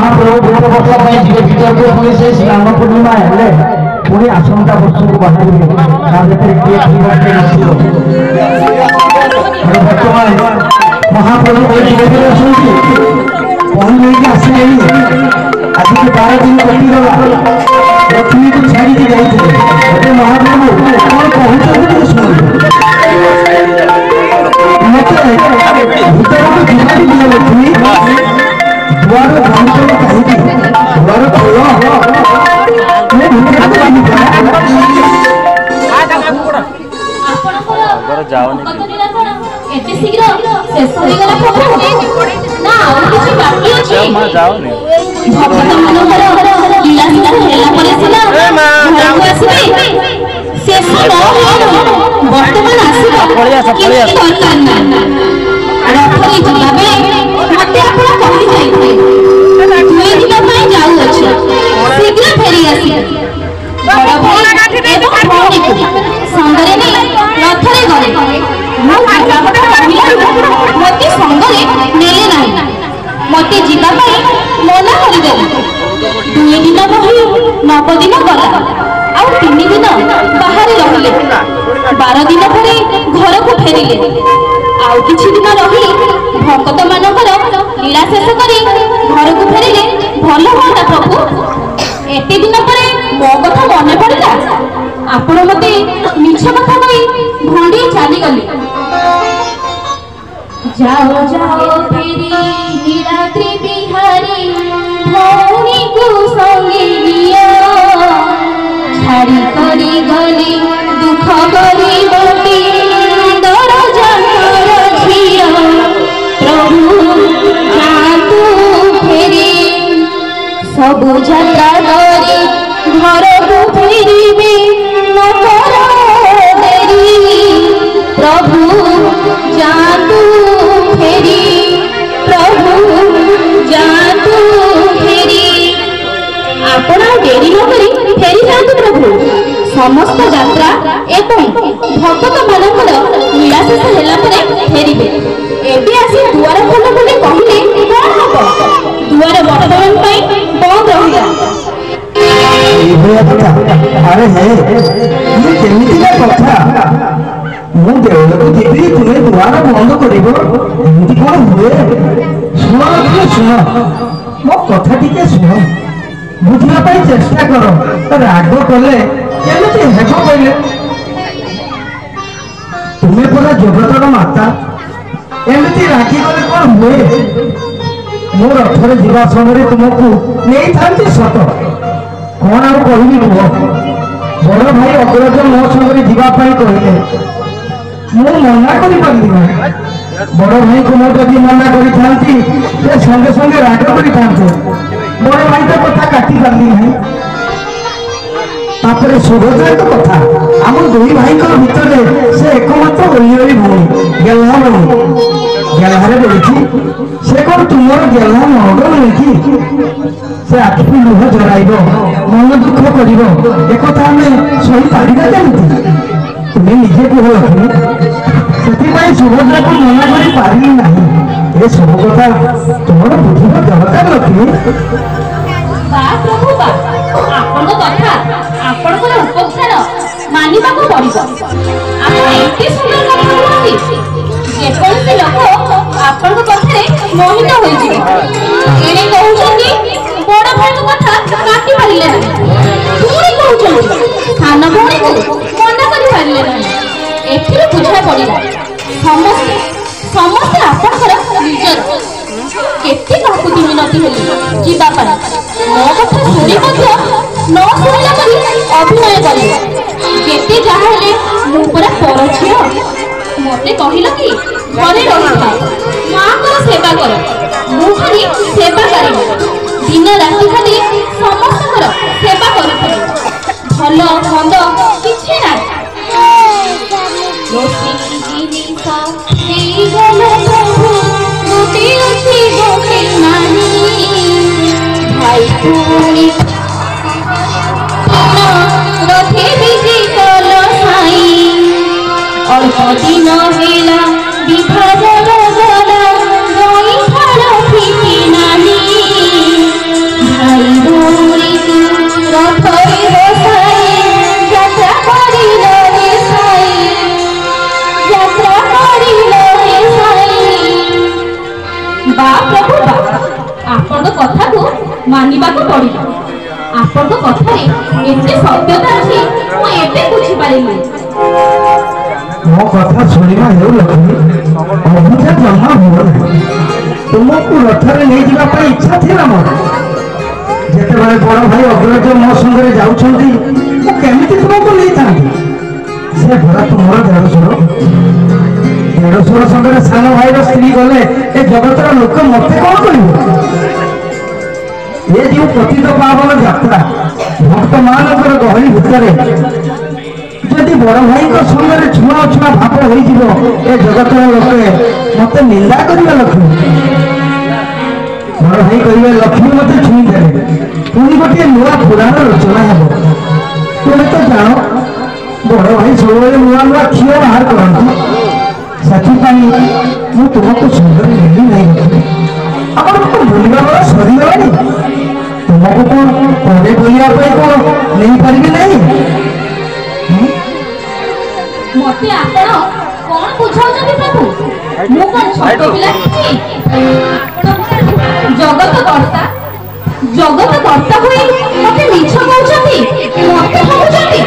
महाप्रभु गोटे वर्ष भीतर को पुणी से स्नान पूर्णिमा हेले पुणी आसंता वर्ष को बाहर बर्तमान महाप्रभु पहुंच आसिले आज के 12 दिन कटिगला लक्ष्मी को छाड़ी जाते महाप्रभु कौन पहुंचते शुणु मत भीतर को जिम्मेदारी दिया लक्ष्मी द्वार बंद कहीं द्वार खोल जाओनी एते शीघ्र शेष हो गला प्रभु ना और किछि बाकी अछि मां जाओनी भक्त मनोहर लीला सीता हेला परे सिना जाओ आसीबे शेष न हो वर्तमान आसीबो दरकार ना रथरे जिला बेले मते आपण कहि जाइथे 2 दिन पई जाऊ अछि शीघ्र फेरी आसी बड़ भाई संगरे नहीं रथरे गले मते संगरे नेले नाही मते जीवा पाई मना करि देले 2 दिन बही 9 दिन गला आ 3 दिन बाहर रहिले 12 दिन परे घर को फेरिले आ किछि दिन रही भक्त मानकर लीला शेष करी घर को फेरिले भल होता प्रभु एते दिन परे मो कथा मने पड़ला आपण मते मिछ कथा कहि भंडी चली गली जाओ जाओ फेरी नीलाद्रि बिहारी भौनी को संगे लिया छाड़ी करी गली दुख करी बटी दर जानर झिया प्रभु जातु फेरी सब यात्रा करी घर को फेरिबे न कर देरी प्रभु जातु फेरी प्रभु जातु फेरी आपण देरी न करी फेरी जातु प्रभु समस्त यात्रा एवं भक्त मानकर लीला शेष हेला परे फेरिबे एबे आसी दुआर खोल बोली कहिले कोन हबो दुआर वर्तमान पई बंद रहिला अरे है ये केमिति कथा मु देवल को जीवी तुम्हें द्वार बंद करिबो एमिति कोन हुए सुनो मो कथा टिके सुनो बुझिया पाई चेष्टा करो राग कले केमिति हेबो कहले तुम्हें पूरा जगतर माता एमिति रागी गले कोन हुए मो रथरे जीवा समय तुमको नहीं थांती सत कौन आउ कहबी कुह बड़ भाई अग्रज मो संगे जावाई कहले मु मना कर बड़ भाई को मुझे मना करी संगे संगे राग कर बड़ भाई तो कथा काटी पारि ना तापर सुभद्रा तो कथा आम दुई भाई भितर से एकमात्र ओली भूमि गेल्हा भूमि गेल्हारे बोली से कौन तुम गेल्हा मग नुहे कि से आखि लुह जराइब मन दुख कर सही पारिबा केमती तुम्हें निजे कह लक्ष्मी से सुभद्रा को मना कर पारि ना ये सब कथा तुम बुझा दरकार लक्ष्मी उपचार मानिबा को पड़िबो आपण एते सुंदर कथा कहती जेकोसी लोक आपण को कथरे मोहित होई जिवे एने कहउछन्ती बड़ भाई को कथा काटी पारिले ना पूरी कहउछन्ती खाना भणी को मना करि पारिले ना एथिरे बुझा पड़िला समस्त समस्त आपनकर निजर केते काकुति मिनती हेली जीवा पाई मो कथा सुनी मध्य न सुनिला करी अभिनय करी केते जहा हेले मु पूरा परछियो मते कहिल कि घरे रहिथा मां को सेवा कर मु खाली सेवा करी दिन राति खाली समस्त कर सेवा करी भल मंद किछि ना रोटी जिनिस देई गलो प्रभु रोटी अछि गोटे नानी भाई पुनी रथे बिजी कल साई अल्प दिन हेला विभाजन गला गई फल फिटी नानी କଥାକୁ ମାନିବାକୁ ପଡ଼ିବ। ଆପଣଙ୍କ କଥାରେ ଏତେ ସତ୍ୟତା ଅଛି ମୁଁ ଏବେ ବୁଝିପାରିଲି। ମୋ କଥା ଶୁଣିବା ହେଉ ଲକ୍ଷ୍ମୀ, ଅବୁଝା ଜମା ହୁଅ ନାହିଁ। ତୁମକୁ ରଥରେ ନେଇଯିବା ପାଇଁ ଇଚ୍ଛା ଥିଲା ମୋର। ଯେତେବେଳେ ବଡ଼ ଭାଇ ଅଗ୍ରଜ ମୋ ସଙ୍ଗରେ ଯାଉଛନ୍ତି ମୁଁ କେମିତି ତୁମକୁ ନେଇଥାନ୍ତି? ସେ ଭରା ତୁମର ଦେଢ଼ଶୁର ସଙ୍ଗରେ ସାନ ଭାଇର ସ୍ତ୍ରୀ ଗଲେ ଏ ଜଗତର ଲୋକ ମତେ କଣ କହିବେ? ଏ ଯେଉଁ ପତିତ ପାବନ ଯାତ୍ରା ଭକ୍ତ ମାନଙ୍କର ଗହଳି ଭିତରେ ଯଦି ବଡ଼ ଭାଇଙ୍କ ସଙ୍ଗରେ ଛୁଆଁ ଅଛୁଆଁ ଭାବ ହୋଇଯିବ ଏ ଜଗତର ଲୋକେ ମତେ ନିନ୍ଦା କରିବେ। ଲକ୍ଷ୍ମୀ ବଡ଼ ଭାଇ କହିବେ ଲକ୍ଷ୍ମୀ ମତେ ଛୁଇଁ ଦେଲେ, ପୁଣି ଗୋଟିଏ ନୂଆ ପୁରାଣ ରଚନା ହେବ। ତୁମେ ତ ଜାଣ ବଡ଼ ଭାଇ ସବୁବେଳେ ନୂଆ ନୂଆ କ୍ଷୀର ବାହାର କରନ୍ତି। ସେଥିପାଇଁ ମୁଁ ତୁମକୁ ସୁନ୍ଦର ନେଲି ନାହିଁ। ଆପଣଙ୍କୁ ବୁଲିବା ବେଳ ସରିଗଲାଣି। ତୁମକୁ କଣ ପରେ ବୁଲିବା ପାଇଁ କଣ ନେଇପାରିବି ନାହିଁ? ମତେ ଆପଣ କଣ ବୁଝାଉଛନ୍ତି ପ୍ରଭୁ? ମୁଁ କଣ ଛୋଟ ପିଲା କିଛି? ଆପଣ ଜଗତ କର୍ତ୍ତା ହୋଇ ମତେ ମିଛ କହୁଛନ୍ତି, ମତେ କହୁଛନ୍ତି।